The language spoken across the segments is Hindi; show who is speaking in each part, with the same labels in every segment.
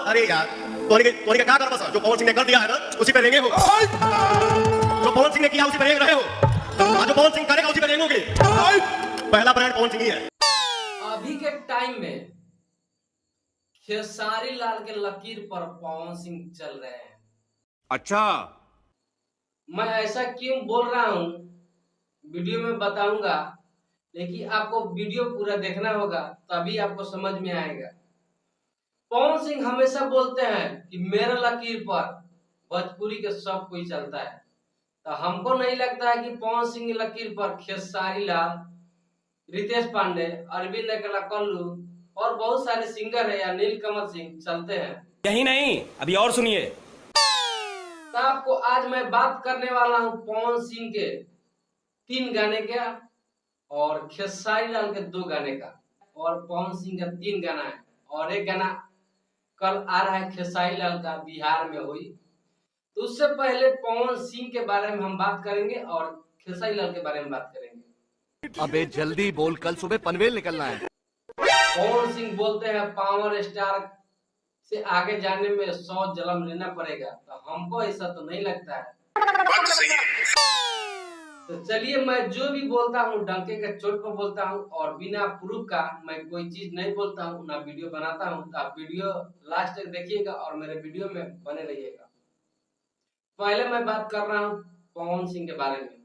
Speaker 1: अरे यार तोरी का क्या कर बस जो पवन सिंह ने कर दिया है ना उसी पे रेंगे हो। जो पवन सिंह ने किया उसी पे रेंग रहे हो। जो पवन सिंह करेगा उसी पे रेंगोगे। पहला ब्रांड पवन सिंह ही है।
Speaker 2: अभी के टाइम में खेसारी लाल के लकीर पर पवन सिंह चल रहे हैं।
Speaker 3: अच्छा,
Speaker 2: मैं ऐसा क्यों बोल रहा हूं वीडियो में बताऊंगा, लेकिन आपको वीडियो पूरा देखना होगा तभी आपको समझ में आएगा। पवन सिंह हमेशा बोलते हैं कि मेरे लकीर पर भोजपुरी के सब कोई चलता है, तो हमको नहीं लगता है कि पवन सिंह की लकीर पर खेसारी लाल, रितेश पांडे, अरविंद अकेला कल्लू और बहुत सारे सिंगर है या नीलकमल सिंह चलते हैं।
Speaker 4: यही नहीं, अभी और सुनिए।
Speaker 2: तो आपको आज मैं बात करने वाला हूं पवन सिंह के 3 गाने का और खेसारी लाल के 2 गाने का, और पवन सिंह का 3 गाना है और एक गाना कल आ रहा है खेसारी लाल का बिहार में हुई। तो उससे पहले पवन सिंह के बारे में हम बात करेंगे और खेसारी लाल के बारे में बात करेंगे।
Speaker 3: अबे जल्दी बोल, कल सुबह पनवेल निकलना है।
Speaker 2: पवन सिंह बोलते हैं पावर स्टार से आगे जाने में 100 जन्म लेना पड़ेगा, तो हमको ऐसा तो नहीं लगता है। तो चलिए, मैं जो भी बोलता हूँ डंके के चोट पर बोलता हूँ और बिना प्रूफ का मैं कोई चीज नहीं बोलता हूँ ना वीडियो बनाता हूँ। तो आप वीडियो लास्ट तक देखिएगा और मेरे वीडियो में बने रहिएगा। पहले मैं बात कर रहा हूँ पवन सिंह के बारे में।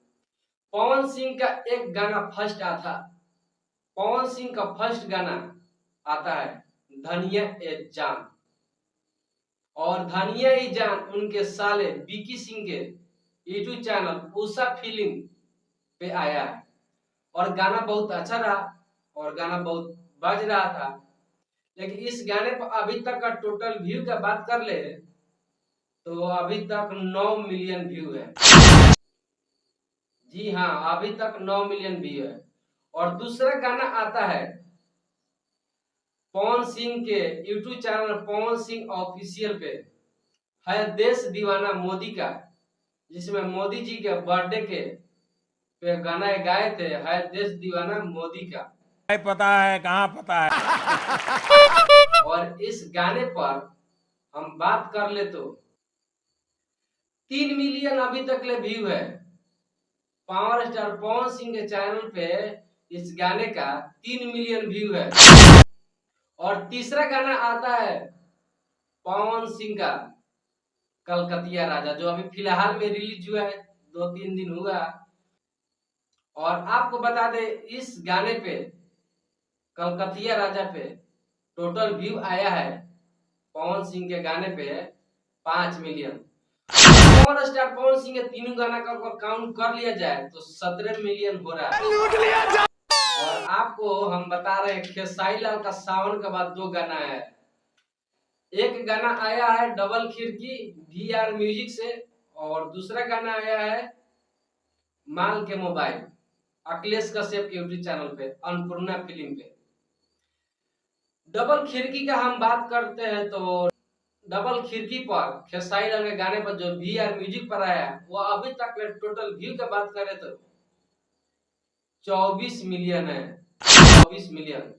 Speaker 2: पवन सिंह का एक गाना फर्स्ट आता, पवन सिंह का फर्स्ट गाना आता है धनिया ए जान, और धनिया ए जान उनके साले विकी सिंह के यूट्यूब चैनल उषा फिल्म पे आया है और गाना बहुत अच्छा रहा और गाना बहुत बज रहा था। लेकिन इस गाने पर अभी तक का टोटल व्यू का बात कर ले तो अभी तक 9 मिलियन व्यू है। जी हाँ, अभी तक 9 मिलियन व्यू है। और दूसरा गाना आता है पवन सिंह के YouTube channel Pawan Singh official पे, है देश दीवाना मोदी का, जिसमें मोदी जी के बर्थडे के पे गाना गाए थे, है देश दीवाना मोदी का।
Speaker 4: पता है कहाँ पता है।
Speaker 2: और इस गाने पर हम बात कर ले तो 3 मिलियन अभी तक ले व्यू है। पावर स्टार पवन सिंह के चैनल पे इस गाने का 3 मिलियन व्यू है। और तीसरा गाना आता है पवन सिंह का कलकतिया राजा, जो अभी फिलहाल में रिलीज हुआ है, 2-3 दिन हुआ। और आपको बता दे इस गाने पे कलकतिया राजा पे टोटल व्यू आया है पवन सिंह के गाने पे 5 million. Power star Pawan Singh के तीनों गाना का काउंट कर लिया जाए तो 17 मिलियन हो रहा है। और आपको हम बता रहे हैं खेसारी लाल का सावन के बाद 2 गाना है। एक गाना आया है डबल खिड़की VR म्यूजिक से, और दूसरा गाना आया है माल के मोबाइल अखिलेश कश्यप के यूट्यूब चैनल पे अन्नपूर्णा फिल्म पे। डबल खिड़की का हम बात करते हैं तो डबल खिड़की पर खेसारी लाल के गाने पर जो VR म्यूजिक पर आया वो अभी तक टोटल व्यू का बात करें तो 24 मिलियन है। 24 मिलियन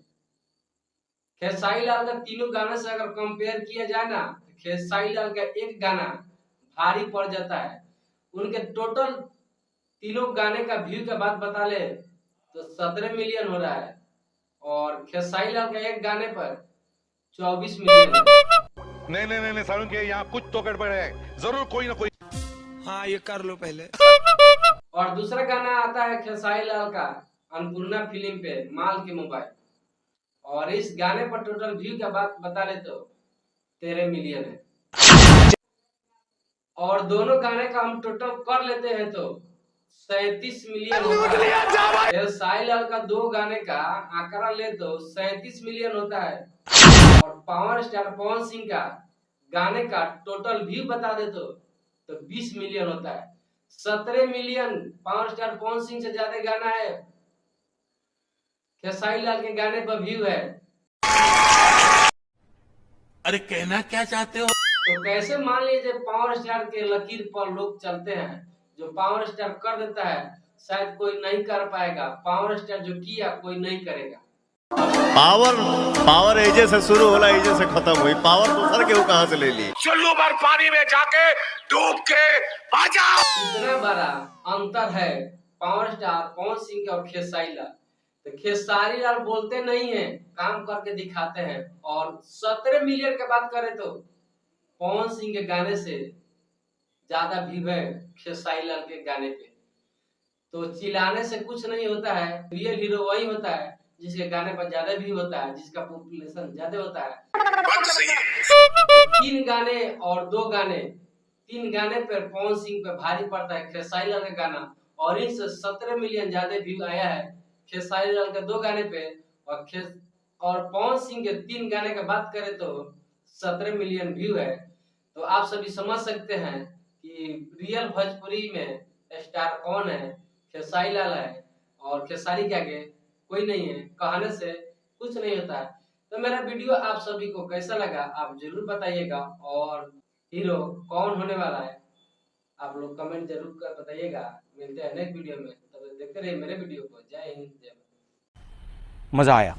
Speaker 2: खेसारी लाल का तीनों गाने से अगर कंपेयर किया जाए ना, तो खेसारी लाल का एक गाना भारी पड़ जाता है। उनके टोटल तीनों गाने का व्यू का बात बता ले तो 17 मिलियन हो रहा है, और खेसारी लाल का एक गाने पर 24 मिलियन है।
Speaker 5: नहीं सारुण के यहाँ कुछ तो गड़बड़ है, जरूर कोई ना कोई।
Speaker 4: हाँ, ये कर लो पहले।
Speaker 2: और दूसरा गाना आता है खेसारी लाल का अन्नपूर्णा फिल्म पे माल के मोबाइल, और इस गाने पर टोटल व्यू का बात बता ले तो 13 मिलियन है। और दोनों गाने का हम टोटल कर लेते हैं तो 37 मिलियन होता है। खेसारी लाल का 2 गाने का आंकड़ा ले तो 37 मिलियन होता है, और पावर स्टार पवन सिंह का गाने का टोटल व्यू बता दे तो 20 मिलियन होता है। 17 million power star Pawan Singh से ज्यादा गाना है खेसारी लाल के गाने पर व्यू है।
Speaker 3: अरे कहना क्या चाहते हो?
Speaker 2: तो कैसे मान लीजिए पावर स्टार के लकीर पर लोग चलते हैं। जो पावर स्टार कर देता है शायद कोई नहीं कर पाएगा, पावर स्टार जो किया कोई नहीं करेगा।
Speaker 1: पावर पावर एजे से शुरू होला, एजे से खत्म हुई। पावर दूसर के वो कहां से ले ली?
Speaker 5: चुल्लू भर पानी में जाके डूब के आ जाओ।
Speaker 2: इतना बड़ा अंतर है पावर स्टार पवन सिंह और खेसारी लाल। तो खेसारी लाल बोलते नहीं है, काम करके दिखाते हैं। और 17 मिलियन की बात करें तो पवन सिंह के गाने से ज्यादा व्यू है खेसारी लाल के गाने पे। तो चिल्लाने से कुछ नहीं होता है, रियल हीरो वही होता है जिसके गाने पर ज्यादा व्यू होता है, जिसका पॉपुलेशन ज्यादा होता है। 3 गाने और 2 गाने, 3 गाने पर पवन सिंह पे भारी पड़ता है खेसारी लाल का गाना, और इनसे 17 मिलियन ज्यादा व्यू आया है खेसारी लाल के 2 गाने पे। और पवन सिंह के 3 गाने की बात करें तो 17 मिलियन व्यू है। तो आप सभी समझ सकते हैं कि रियल भोजपुरी में स्टार कौन है। खेसारी लाल है, और खेसारी के आगे कोई नहीं है। कहने से कुछ नहीं होता है। तो मेरा वीडियो आप सभी को कैसा लगा आप जरूर बताइएगा, और हीरो कौन होने वाला है आप लोग कमेंट जरूर कर बताइएगा। मिलते हैं नेक्स्ट वीडियो में, तब तक देखते रहिए मेरे वीडियो को। जय हिंद, जय भारत।
Speaker 4: मजा आया।